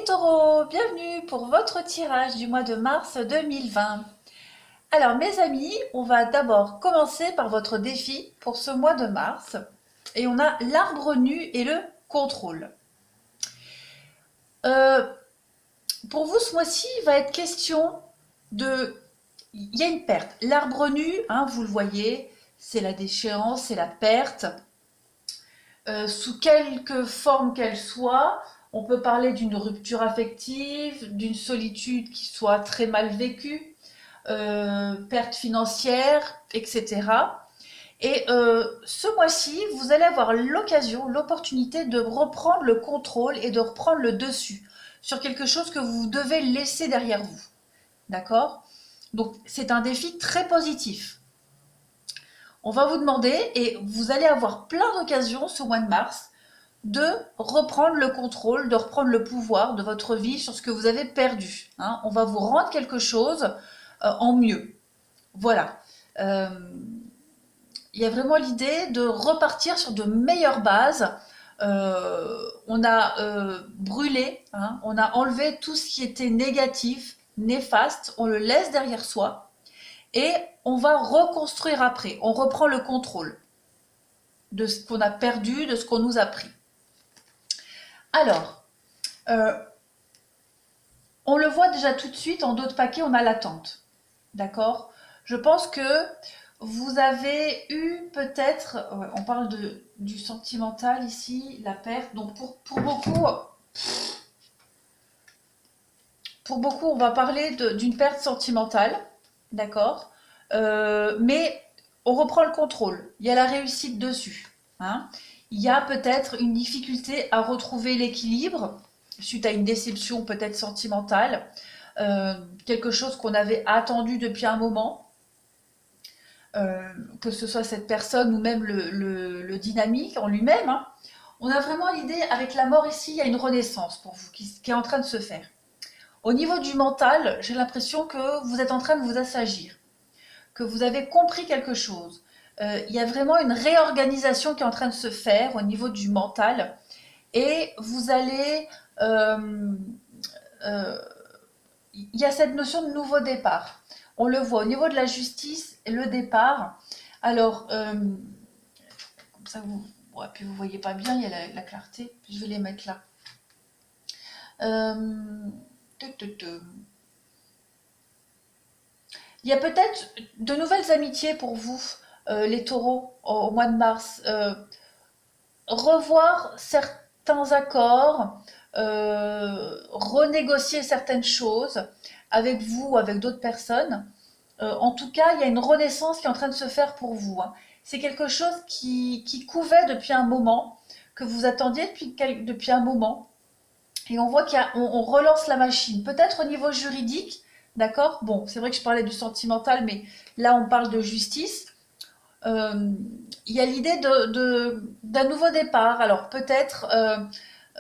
Taureau, bienvenue pour votre tirage du mois de mars 2020. Alors mes amis, on va d'abord commencer par votre défi pour ce mois de mars. Et on a l'arbre nu et le contrôle. Euh, pour vous ce mois-ci, il va être question de... Il y a une perte. L'arbre nu, hein, vous le voyez, c'est la déchéance, c'est la perte. Sous quelque forme qu'elle soit, on peut parler d'une rupture affective, d'une solitude qui soit très mal vécue, perte financière, etc. Et ce mois-ci, vous allez avoir l'occasion, l'opportunité de reprendre le contrôle et de reprendre le dessus sur quelque chose que vous devez laisser derrière vous. D'accord? Donc c'est un défi très positif. On va vous demander, et vous allez avoir plein d'occasions ce mois de mars, de reprendre le contrôle, de reprendre le pouvoir de votre vie sur ce que vous avez perdu. Hein. On va vous rendre quelque chose en mieux. Voilà. Il y a vraiment l'idée de repartir sur de meilleures bases. On a brûlé, hein, on a enlevé tout ce qui était négatif, néfaste, on le laisse derrière soi et on va reconstruire après. On reprend le contrôle de ce qu'on a perdu, de ce qu'on nous a pris. Alors, on le voit déjà tout de suite, en dos de paquet, on a l'attente. D'accord? Je pense que vous avez eu peut-être, on parle du sentimental ici, la perte. Donc pour beaucoup, on va parler d'une perte sentimentale. D'accord? Mais on reprend le contrôle. Il y a la réussite dessus. Hein. Il y a peut-être une difficulté à retrouver l'équilibre suite à une déception peut-être sentimentale, quelque chose qu'on avait attendu depuis un moment, que ce soit cette personne ou même le dynamique en lui-même. Hein. On a vraiment l'idée, avec la mort ici, il y a une renaissance pour vous qui est en train de se faire. Au niveau du mental, j'ai l'impression que vous êtes en train de vous assagir, que vous avez compris quelque chose. Il y a vraiment une réorganisation qui est en train de se faire au niveau du mental et vous allez... il y a cette notion de nouveau départ. On le voit au niveau de la justice et le départ. Alors, comme ça, ouais, puis vous ne voyez pas bien, il y a la clarté. Je vais les mettre là. Il y a peut-être de nouvelles amitiés pour vous, les taureaux, au mois de mars. Revoir certains accords, renégocier certaines choses avec vous ou avec d'autres personnes. En tout cas, il y a une renaissance qui est en train de se faire pour vous. Hein. C'est quelque chose qui couvait depuis un moment, que vous attendiez depuis un moment. Et on voit qu'on relance la machine. Peut-être au niveau juridique, d'accord? Bon, c'est vrai que je parlais du sentimental, mais là, on parle de justice. Il y a l'idée d'un nouveau départ. Alors peut-être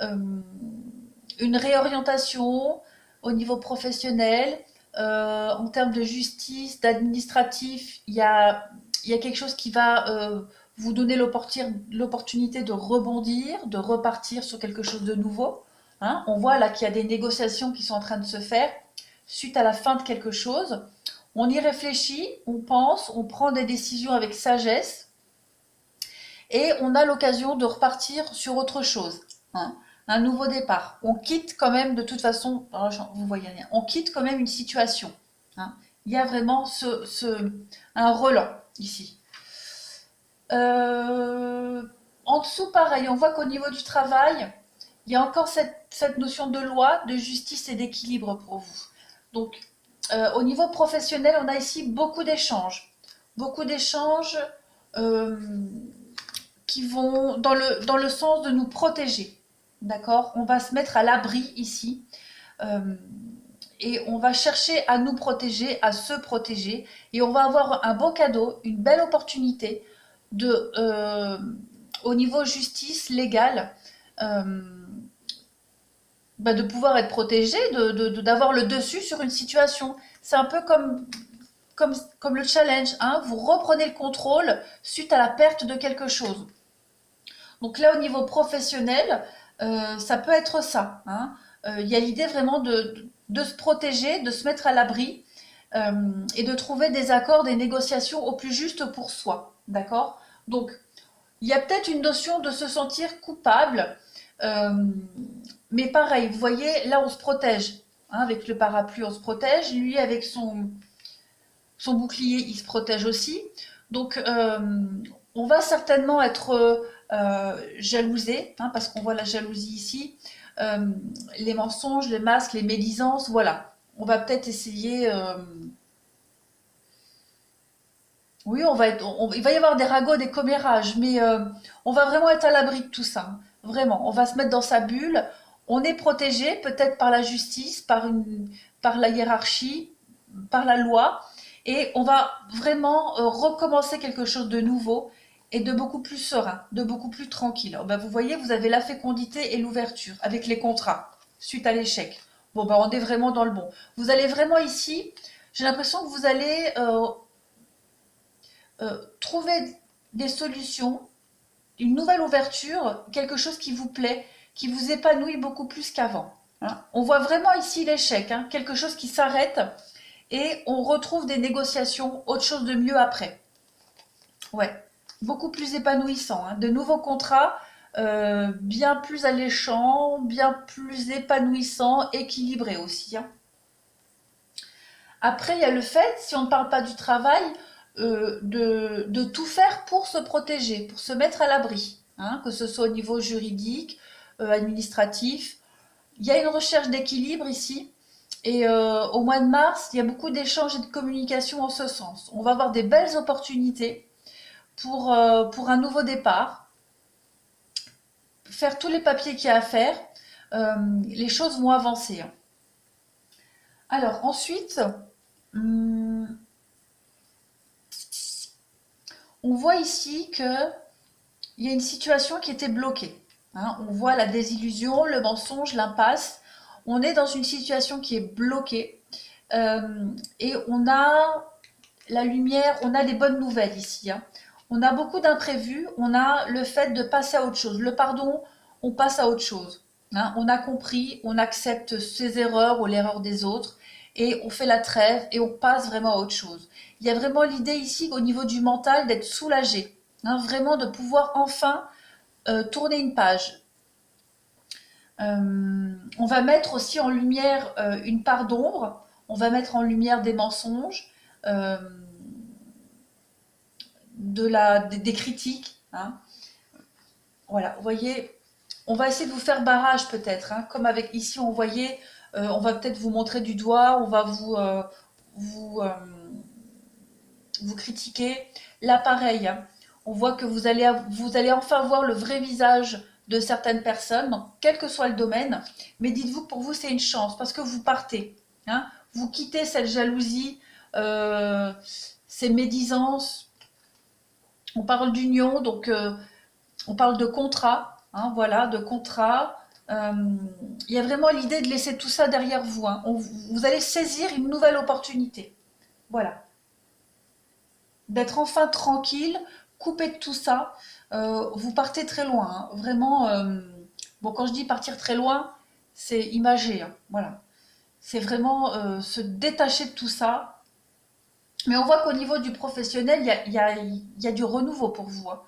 une réorientation au niveau professionnel, en termes de justice, d'administratif. Il y a quelque chose qui va vous donner l'opportunité de rebondir, de repartir sur quelque chose de nouveau. Hein. On voit là qu'il y a des négociations qui sont en train de se faire suite à la fin de quelque chose. On y réfléchit, on pense, on prend des décisions avec sagesse et on a l'occasion de repartir sur autre chose. Hein. Un nouveau départ. On quitte quand même de toute façon, vous voyez rien, on quitte quand même une situation. Hein. Il y a vraiment un relan ici. En dessous, pareil, on voit qu'au niveau du travail, il y a encore cette notion de loi, de justice et d'équilibre pour vous. Donc, au niveau professionnel, on a ici beaucoup d'échanges. Beaucoup d'échanges qui vont dans le sens de nous protéger. D'accord? On va se mettre à l'abri ici. Et on va chercher à nous protéger, à se protéger. Et on va avoir un beau cadeau, une belle opportunité au niveau justice, légal, de pouvoir être protégé, d'avoir le dessus sur une situation. C'est un peu comme le challenge, hein, vous reprenez le contrôle suite à la perte de quelque chose. Donc là, au niveau professionnel, ça peut être ça. Hein. Il y a l'idée vraiment de se protéger, de se mettre à l'abri et de trouver des accords, des négociations au plus juste pour soi. D'accord? Donc, il y a peut-être une notion de se sentir coupable, euh, mais pareil, vous voyez, là on se protège. Hein, avec le parapluie, on se protège. Lui, avec son bouclier, il se protège aussi. Donc, on va certainement être jalousé, hein, parce qu'on voit la jalousie ici. Euh, les mensonges, les masques, les médisances, voilà. On va peut-être essayer. Oui, il va y avoir des ragots, des commérages, mais on va vraiment être à l'abri de tout ça. Hein. Vraiment, on va se mettre dans sa bulle. On est protégé, peut-être par la justice, par la hiérarchie, par la loi, et on va vraiment recommencer quelque chose de nouveau et de beaucoup plus serein, de beaucoup plus tranquille. Alors, ben, vous voyez, vous avez la fécondité et l'ouverture avec les contrats suite à l'échec. Bon, ben, on est vraiment dans le bon. Vous allez vraiment ici, j'ai l'impression que vous allez trouver des solutions, une nouvelle ouverture, quelque chose qui vous plaît, qui vous épanouit beaucoup plus qu'avant. Hein. On voit vraiment ici l'échec, hein, quelque chose qui s'arrête et on retrouve des négociations, autre chose de mieux après. Ouais, beaucoup plus épanouissant. Hein. De nouveaux contrats, bien plus alléchants, bien plus épanouissants, équilibrés aussi. Hein. Après, il y a le fait, si on ne parle pas du travail, de tout faire pour se protéger, pour se mettre à l'abri, hein, que ce soit au niveau juridique, administratif. Il y a une recherche d'équilibre ici. Et au mois de mars, il y a beaucoup d'échanges et de communication en ce sens. On va avoir des belles opportunités pour un nouveau départ, faire tous les papiers qu'il y a à faire. Les choses vont avancer. Hein. Alors ensuite, hum, on voit ici que il y a une situation qui était bloquée. Hein. On voit la désillusion, le mensonge, l'impasse. On est dans une situation qui est bloquée et on a la lumière, on a des bonnes nouvelles ici. Hein. On a beaucoup d'imprévus, on a le fait de passer à autre chose. Le pardon, on passe à autre chose. Hein. On a compris, on accepte ses erreurs ou l'erreur des autres et on fait la trêve et on passe vraiment à autre chose. Il y a vraiment l'idée ici au niveau du mental d'être soulagé. Hein, vraiment de pouvoir enfin tourner une page. On va mettre aussi en lumière une part d'ombre, on va mettre en lumière des mensonges, euh, des critiques. Hein. Voilà, vous voyez, on va essayer de vous faire barrage peut-être, hein, comme avec ici on voyait, on va peut-être vous montrer du doigt, on va vous, euh, vous critiquer. Là pareil, hein, on voit que vous allez enfin voir le vrai visage de certaines personnes, quel que soit le domaine, mais dites-vous que pour vous c'est une chance, parce que vous partez. Hein, vous quittez cette jalousie, euh, ces médisances. On parle d'union, donc on parle de contrat, hein, voilà, de contrat. Euh, il y a vraiment l'idée de laisser tout ça derrière vous. Hein. Vous allez saisir une nouvelle opportunité. Voilà. D'être enfin tranquille, coupé de tout ça. Vous partez très loin. Hein. Vraiment, bon, quand je dis partir très loin, c'est imagé. Hein. Voilà. C'est vraiment se détacher de tout ça. Mais on voit qu'au niveau du professionnel, il y a du renouveau pour vous. Hein.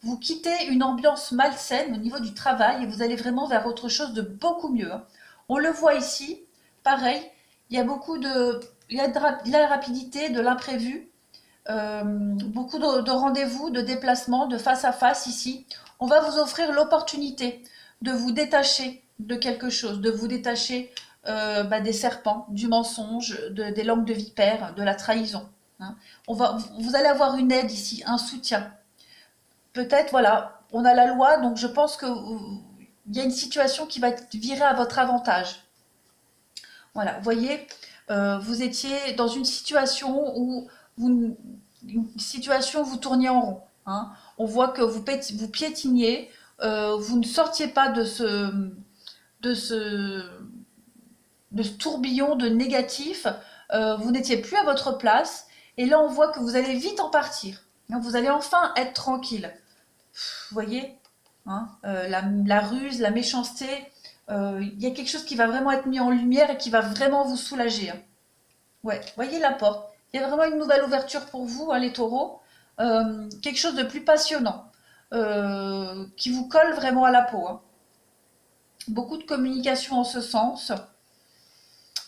Vous quittez une ambiance malsaine au niveau du travail et vous allez vraiment vers autre chose de beaucoup mieux. Hein. On le voit ici, pareil, il y a il y a de la rapidité, de l'imprévu, beaucoup de rendez-vous, de déplacements, de face à face ici. On va vous offrir l'opportunité de vous détacher de quelque chose, de vous détacher des serpents, du mensonge, des langues de vipère, de la trahison. Hein. Vous allez avoir une aide ici, un soutien. Peut-être, voilà, on a la loi, donc je pense que il y a une situation qui va être virée à votre avantage. Voilà, vous voyez, vous étiez dans une situation où une situation où vous tourniez en rond. Hein. On voit que vous piétiniez, vous ne sortiez pas de ce, de ce tourbillon de négatif, vous n'étiez plus à votre place, et là on voit que vous allez vite en partir. Vous allez enfin être tranquille. Vous voyez, hein, la ruse, la méchanceté, Il y a quelque chose qui va vraiment être mis en lumière et qui va vraiment vous soulager, hein. Ouais, voyez la porte. Il y a vraiment une nouvelle ouverture pour vous, hein, les taureaux. Quelque chose de plus passionnant, qui vous colle vraiment à la peau, hein. Beaucoup de communication en ce sens.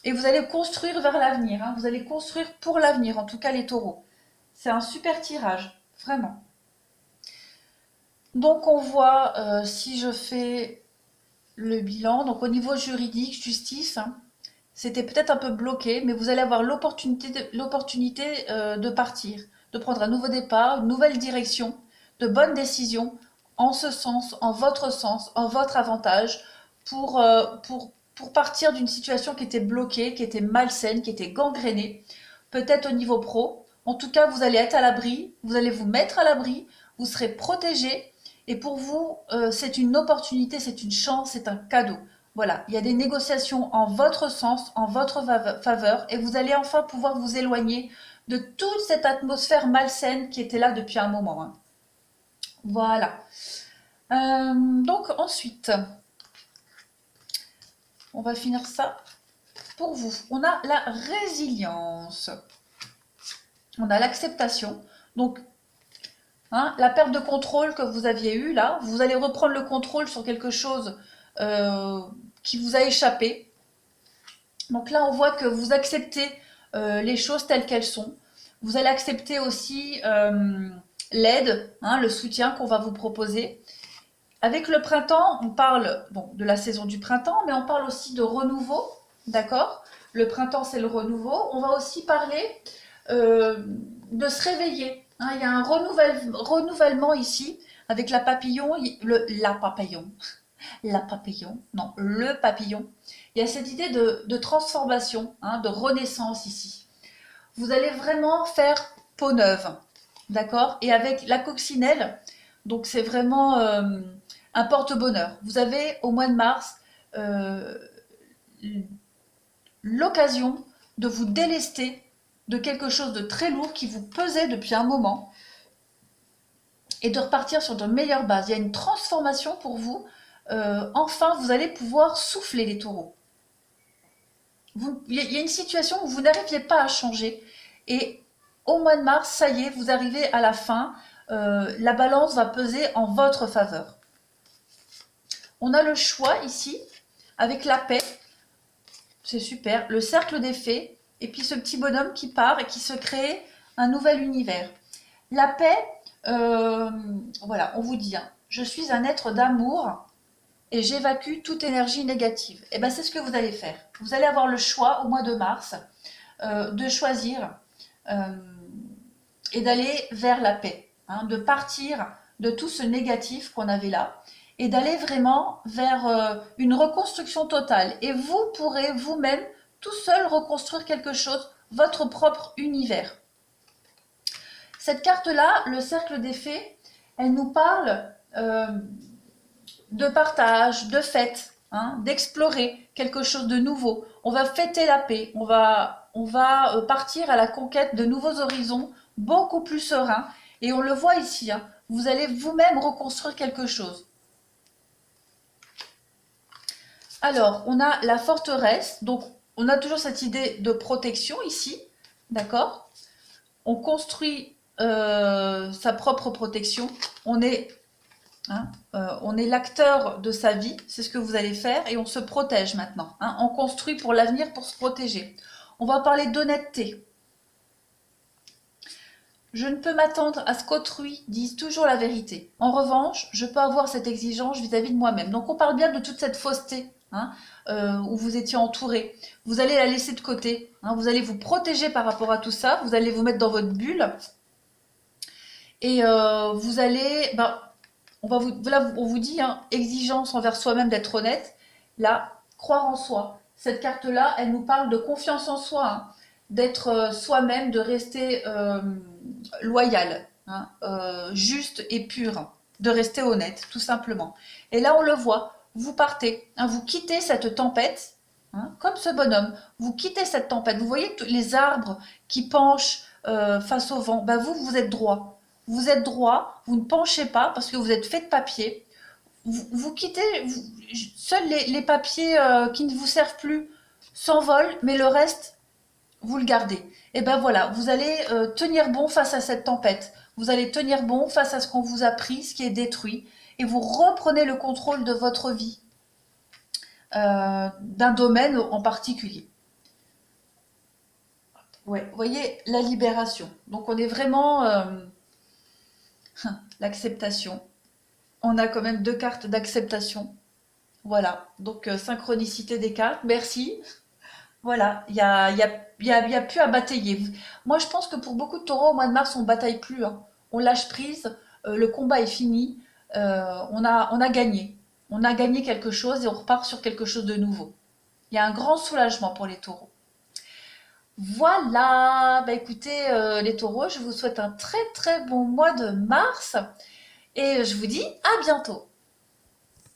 Et vous allez construire vers l'avenir, hein. Vous allez construire pour l'avenir, en tout cas les taureaux. C'est un super tirage, vraiment. Donc on voit, si je fais le bilan, donc au niveau juridique, justice, hein, c'était peut-être un peu bloqué, mais vous allez avoir l'opportunité de partir, de prendre un nouveau départ, une nouvelle direction, de bonnes décisions, en ce sens, en votre avantage, pour partir d'une situation qui était bloquée, qui était malsaine, qui était gangrénée, peut-être au niveau pro. En tout cas, vous allez être à l'abri, vous allez vous mettre à l'abri, vous serez protégé, et pour vous, c'est une opportunité, c'est une chance, c'est un cadeau. Voilà, il y a des négociations en votre sens, en votre faveur, et vous allez enfin pouvoir vous éloigner de toute cette atmosphère malsaine qui était là depuis un moment, hein. Voilà. Donc ensuite, on va finir ça pour vous. On a la résilience. On a l'acceptation. Donc, hein, la perte de contrôle que vous aviez eue là, vous allez reprendre le contrôle sur quelque chose qui vous a échappé. Donc là, on voit que vous acceptez les choses telles qu'elles sont. Vous allez accepter aussi l'aide, hein, le soutien qu'on va vous proposer. Avec le printemps, on parle bon, de la saison du printemps, mais on parle aussi de renouveau, d'accord? Le printemps, c'est le renouveau. On va aussi parler de se réveiller, hein. Il y a un renouvellement ici, avec la papillon, non, le papillon. Il y a cette idée de transformation, hein, de renaissance ici. Vous allez vraiment faire peau neuve, d'accord? Et avec la coccinelle, donc c'est vraiment un porte-bonheur. Vous avez au mois de mars euh, l'occasion de vous délester de quelque chose de très lourd qui vous pesait depuis un moment et de repartir sur de meilleures bases. Il y a une transformation pour vous. Enfin, vous allez pouvoir souffler les taureaux. Il y a une situation où vous n'arriviez pas à changer. Et au mois de mars, ça y est, vous arrivez à la fin. La balance va peser en votre faveur. On a le choix ici, avec la paix. C'est super. Le cercle des fées. Et puis ce petit bonhomme qui part et qui se crée un nouvel univers. La paix, voilà, on vous dit, hein, je suis un être d'amour et j'évacue toute énergie négative. Et bien c'est ce que vous allez faire. Vous allez avoir le choix au mois de mars de choisir et d'aller vers la paix, hein, de partir de tout ce négatif qu'on avait là et d'aller vraiment vers une reconstruction totale. Et vous pourrez vous-même tout seul reconstruire quelque chose, votre propre univers. Cette carte-là, le cercle des fées, elle nous parle de partage, de fête, hein, d'explorer quelque chose de nouveau. On va fêter la paix, on va partir à la conquête de nouveaux horizons, beaucoup plus sereins. Et on le voit ici, hein, vous allez vous-même reconstruire quelque chose. Alors, on a la forteresse, donc on a toujours cette idée de protection ici, d'accord? On construit sa propre protection, on est l'acteur de sa vie, c'est ce que vous allez faire, et on se protège maintenant, hein. On construit pour l'avenir pour se protéger. On va parler d'honnêteté. Je ne peux m'attendre à ce qu'autrui dise toujours la vérité. En revanche, je peux avoir cette exigence vis-à-vis de moi-même. Donc on parle bien de toute cette fausseté, hein, où vous étiez entouré. Vous allez la laisser de côté, hein. Vous allez vous protéger par rapport à tout ça. Vous allez vous mettre dans votre bulle. Et vous allez... là, on vous dit, hein, exigence envers soi-même d'être honnête. Là, croire en soi. Cette carte-là, elle nous parle de confiance en soi, hein, d'être soi-même, de rester loyal, hein, juste et pur, de rester honnête, tout simplement. Et là, on le voit, vous partez, hein, vous quittez cette tempête, hein, comme ce bonhomme, vous quittez cette tempête. Vous voyez les arbres qui penchent face au vent. Ben vous êtes droit. Vous êtes droit, vous ne penchez pas parce que vous êtes fait de papier. vous quittez, seuls les papiers qui ne vous servent plus s'envolent, mais le reste, vous le gardez. Et ben voilà, vous allez tenir bon face à cette tempête. Vous allez tenir bon face à ce qu'on vous a pris, ce qui est détruit, et vous reprenez le contrôle de votre vie, d'un domaine en particulier. Ouais, vous voyez, la libération. Donc on est vraiment l'acceptation. On a quand même deux cartes d'acceptation. Voilà, donc synchronicité des cartes, merci. Voilà, il y a plus à batailler. Moi, je pense que pour beaucoup de taureaux, au mois de mars, on bataille plus, hein. On lâche prise, le combat est fini, on a gagné. On a gagné quelque chose et on repart sur quelque chose de nouveau. Il y a un grand soulagement pour les taureaux. Voilà, bah écoutez, les taureaux, je vous souhaite un très très bon mois de mars et je vous dis à bientôt.